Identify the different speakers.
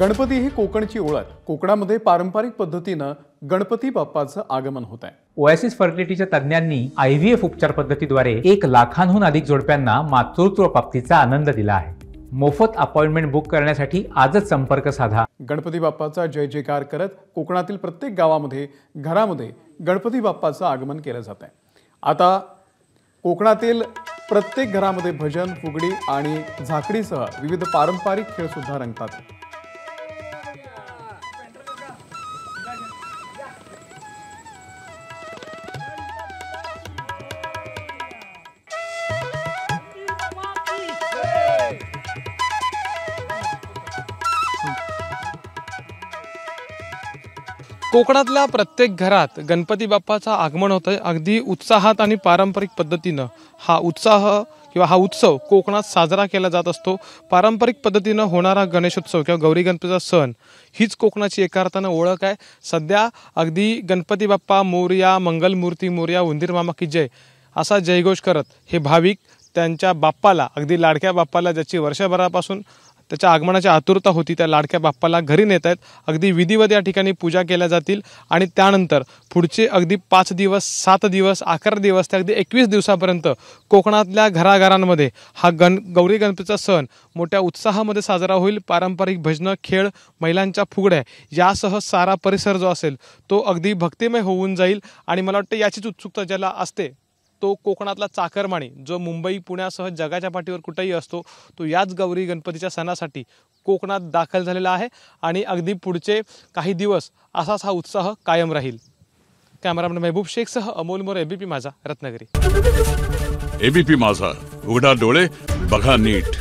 Speaker 1: गणपती ही कोकणची ओळख। कोकणामध्ये पारंपरिक पद्धतीने गणपती बाप्पाचं आगमन होत आहे।
Speaker 2: ओएसिस फर्टिलिटीच्या तज्ञांनी IVF उपचार पद्धतीद्वारे 1 लाखांहून अधिक जोडप्यांना मातृत्व प्राप्तीचा आनंद दिला आहे। मोफत अपॉइंटमेंट बुक करण्यासाठी आजच संपर्क साधा।
Speaker 1: गणपती बाप्पाचा जय जयकार करत कोकणातील प्रत्येक गावामध्ये घरामध्ये गणपती बाप्पाचं आगमन केलं जात आहे। आता कोकणातील प्रत्येक घरामध्ये भजन, फुगडी आणि झाकडीसह विविध पारंपरिक खेळ सुद्धा रंगतात।
Speaker 3: कोकणातल्या प्रत्येक घरात गणपती बाप्पाचं आगमन होतं। अगदी उत्साहात आणि पारंपरिक पद्धतीनं हा उत्सव कोकणात साजरा केला जात असतो। पारंपरिक पद्धतीनं होणारा गणेशोत्सव किंवा गौरी गणपतीचा सण हीच कोकणाची एका अर्थानं ओळख आहे। सध्या अगदी गणपती बाप्पा मोरया, मंगलमूर्ती मोरया, उंदीर मामा की जय असा जयघोष करत हे भाविक त्यांच्या बाप्पाला, अगदी लाडक्या बाप्पाला, ज्याची वर्षभरापासून त्याच्या आगमनाची आतुरता होती, त्या लाडक्या बाप्पाला घरी नेत आहेत। अगदी विधिवत या ठिकाणी पूजा केल्या जातील आणि त्यानंतर पुढचे अगदी 5 दिवस, 7 दिवस, 11 दिवस ते अगदी 21 दिवसापर्यंत कोकणातल्या घराघरांमध्ये हा गौरी गणपतीचा सण मोठ्या उत्साहामध्ये साजरा होईल। पारंपरिक भजनं, खेळ, महिलांच्या फुगड्या यासह सारा परिसर जो असेल तो अगदी भक्तिमय होऊन जाईल। आणि मला वाटतं याचीच उत्सुकता ज्याला असते तो कोकणातला चाकरमानी, जो मुंबई पुण्यासह जगाच्या पाठीवर कुठेही असतो, तो याच गौरी गणपतीच्या सणासाठी कोकणात दाखल झालेला आहे आणि अगदी पुढचे काही दिवस असाच हा उत्साह कायम राहील। कॅमेरामॅन महबूब शेखसह अमोल मोरे, ABP माझा, रत्नागिरी।
Speaker 4: ABP माझा, उघडा डोळे बघा नीट।